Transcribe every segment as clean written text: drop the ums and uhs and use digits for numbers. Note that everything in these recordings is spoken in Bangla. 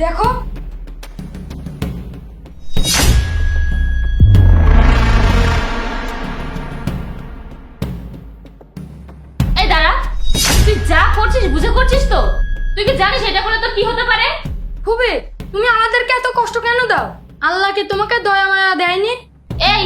দেখো এই দাঁড়া, তুই যা করছিস বুঝে করছিস তো? তুই কি জানিস এটা করলে তোর কি হতে পারে? ফুবি, তুমি আমাদেরকে এত কষ্ট কেন দাও? আল্লাহকে তোমাকে দয়া মায়া দেয়নি? এই,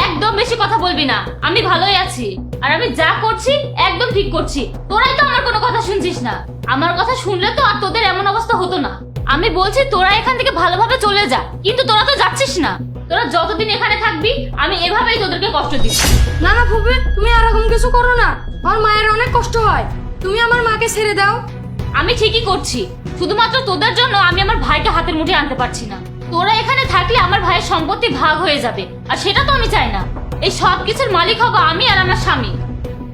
একদম বেশি কথা বলবি না। আমি ভালোই আছি, আর আমি যা করছি একদম ঠিক করছি। তোরাই তো আমার কোনো কথা শুনছিস না। আমার কথা শুনলে তো আর তোদের এমন অবস্থা হতো না। আমি বলছি তোরা এখান থেকে ভালোভাবে চলে যা, কিন্তু তোরা তো যাচ্ছিস না। তোরা যতদিন এখানে থাকবি আমি এভাবেই তোদেরকে কষ্ট দিব। না না ফুবি, তুমি এরকম কিছু করো না। আমার মায়ের অনেক কষ্ট হয়, তুমি আমার মাকে ছেড়ে দাও। আমি ঠিকই করছি, শুধুমাত্র তোদের জন্য আমি আমার ভাইকে হাতের মুঠে আনতে পারছি না। তোরা এখানে থাকলে আমার ভাইয়ের সম্পত্তি ভাগ হয়ে যাবে, আর সেটা তো আমি চাই না। এই সব কিছুর মালিক হবো আমি আর আমার স্বামী।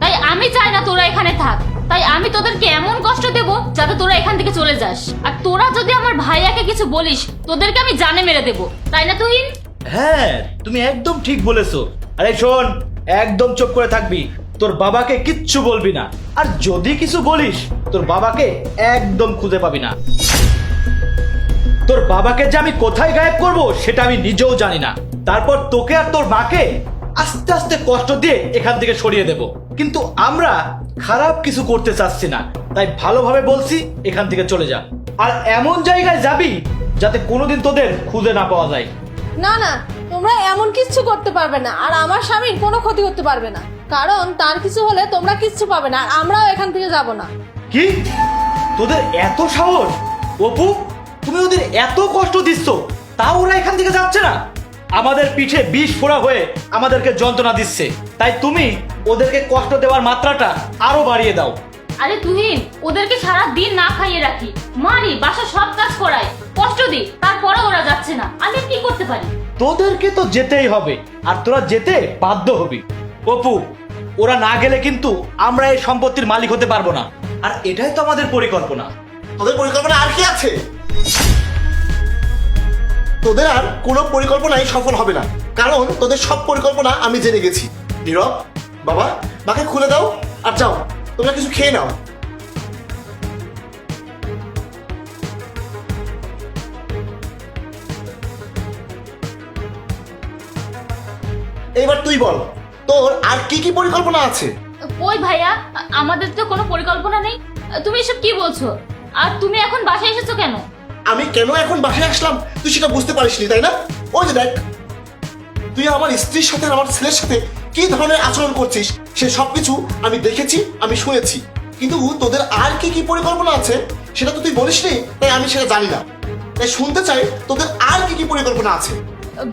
তাই আমি চাই না তোরা এখানে থাক। তাই আমি তোদেরকে এমন কষ্ট দেব যাতে তোরা এখান থেকে চলে যাস। আর তোরা যদি আমার ভাইয়াকে কিছু বলিস, তোদেরকে আমি জানে মেরে দেবো, তাই না তুহিন? হ্যাঁ, তুমি একদম ঠিক বলেছো। আরে শোন, একদম চুপ করে থাকবি, তোর বাবাকে কিচ্ছু বলবি না। আর যদি কিছু বলিস, তোর বাবাকে একদম খুঁজে পাবি না। তোর বাবাকে যে আমি কোথায় গায়েব করব সেটা আমি নিজেও জানি না। তারপর তোকে আর তোর মাকে আস্তে আস্তে কষ্ট দিয়ে এখান থেকে সরিয়ে দেব। কিন্তু আমরা খারাপ কিছু করতে চাচ্ছি না, তাই ভালোভাবে বলছি এখান থেকে চলে যা। আর এমন জায়গায় যাবি যাতে কোনোদিন তোদের খুঁজে না পাওয়া যায়। না না, তোমরা এমন কিচ্ছু করতে পারবে না, আর আমার স্বামীর কোনো ক্ষতি করতে পারবে না, কারণ তার কিছু হলে তোমরা কিচ্ছু পাবে না, আর আমরাও এখান থেকে যাব না। কি, তোদের এত সাহস? অপু, তুমি ওদের এত কষ্ট দিচ্ছ, তাও ওরা এখান থেকে যাচ্ছে না? আমাদের পিঠে বিষ ফোড়া হয়ে আমাদেরকে যন্ত্রণা দিচ্ছে, তাই তুমি ওদেরকে কষ্ট দেওয়ার মাত্রাটা আরো বাড়িয়ে দাও। আরে তুহিন, ওদেরকে সারা দিন না খাইয়ে রাখি, মারি, বাসা সব কাজ করাই, কষ্ট দিই, তারপরে ওরা যাচ্ছে না। আমি আর কি করতে পারি? তোদেরকে তো যেতেই হবে, আর তোরা যেতে বাধ্য হবি। অপু, ওরা না গেলে কিন্তু আমরা এই সম্পত্তির মালিক হতে পারবো না, আর এটাই তো আমাদের পরিকল্পনা। তোদের পরিকল্পনা আর কি আছে? তোদের আর কোনো পরিকল্পনাই সফল হবে না, কারণ তোদের সব পরিকল্পনা আমি জেনে গেছি। নীরব, বাবা, মাকে খুলে দাও আর যাও, তোমরা কিছু খেয়ে নাও। এইবার তুই বল, তোর আর কি কি পরিকল্পনা আছে? ওই ভাইয়া, আমাদের তো কোনো পরিকল্পনা নেই। তুমি এসব কি বলছো? আর তুমি এখন বাসায় এসেছো কেন? আমি কেন এখন বাসায় আসলাম তুই সেটা বুঝতে পারিসনি, তাই না? ওই যে দেখ, তুই আমার স্ত্রীর সাথে আর আমার ছেলের সাথে কি ধরনের আচরণ করছিস সে সবকিছু আমি দেখেছি, আমি শুনেছি। কিন্তু তোদের আর কি কি পরিকল্পনা আছে সেটা তো তুই বলিসনি, তাই আমি সেটা জানি না। তাই শুনতে চাই তোদের আর কি কি পরিকল্পনা আছে।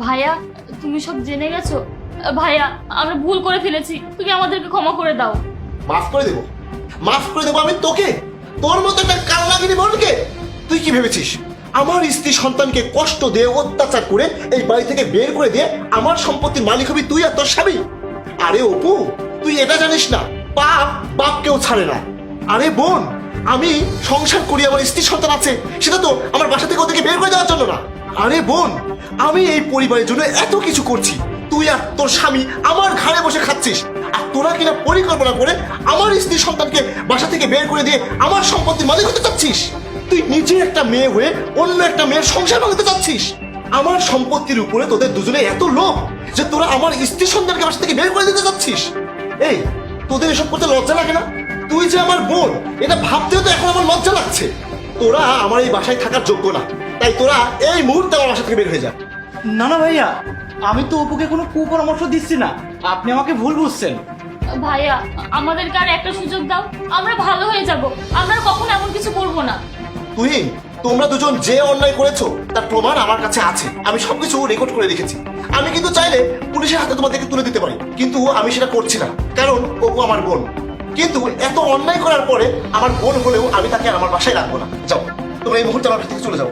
ভাইয়া, তুমি সব জেনে গেছো? ভাইয়া, আমরা ভুল করে ফেলেছি, তুমি আমাদেরকে ক্ষমা করে দাও। মাফ করে দেবো? মাফ করে দেবো আমি তোকে? তোর মতো একটা কালনাগিনী বোনকে? তুই কি ভেবেছিস আমার স্ত্রী সন্তানকে কষ্ট দিয়ে অত্যাচার করে এই বাড়ি থেকে বের করে দিয়ে আমার সম্পত্তির মালিক হবি তুই আর তোর স্বামী? আরে অপু, তুই এটা জানিস না, পাপ বাপকেও ছাড়ে না। আরে বোন, আমি সংসার করি, আমার স্ত্রী সন্তান আছে, সেটা তো আমার বাসা থেকে ওদেরকে বের করে দেওয়ার জন্য না। আরে বোন, আমি এই পরিবারের জন্য এত কিছু করছি, তুই আর তোর স্বামী আমার ঘাড়ে বসে খাচ্ছিস, আর তোরা কিনা পরিকল্পনা করে আমার স্ত্রী সন্তানকে বাসা থেকে বের করে দিয়ে আমার সম্পত্তির মালিক হতে চাচ্ছিস। তুই নিজে একটা মেয়ে হয়ে অন্য একটা মেয়ের সংসার ভাঙতে চাচ্ছিস। আমার সম্পত্তির উপরে তোদের দুজনে এত লোভ যে তোরা আমার স্ত্রী সন্তানকে বাসা থেকে বের করে দিতে চাচ্ছিস। এই, তোদের এসব করতে লজ্জা লাগে না? তুই যে আমার বোন, এটা ভাবতেও তো এখন আমার লজ্জা লাগছে। তোরা আমার এই বাসায় থাকার যোগ্য না, তাই তোরা এই মুহূর্তে আমার বাসা থেকে বের হয়ে যা। না না ভাইয়া, আমি তো অপুকে কোনো কুপরামর্শ দিচ্ছি না, আপনি আমাকে ভুল বুঝছেন। ভাইয়া, আমাদেরকে আর একটা সুযোগ দাও, আমরা ভালো হয়ে যাব, আমরা কখনো এমন কিছু করবো না। তুই, তোমরা দুজন যে অন্যায় করেছো তার প্রমাণ আমার কাছে আছে, আমি সবকিছু রেকর্ড করে রেখেছি। আমি কিন্তু চাইলে পুলিশের হাতে তোমাদেরকে তুলে দিতে পারি, কিন্তু আমি সেটা করছি না, কারণ অপু আমার বোন। কিন্তু এত অন্যায় করার পরে আমার বোন হলেও আমি তাকে আর আমার বাসায় রাখবো না। যাও, তোমরা এই মুহূর্তে আমার কাছ থেকে চলে যাও।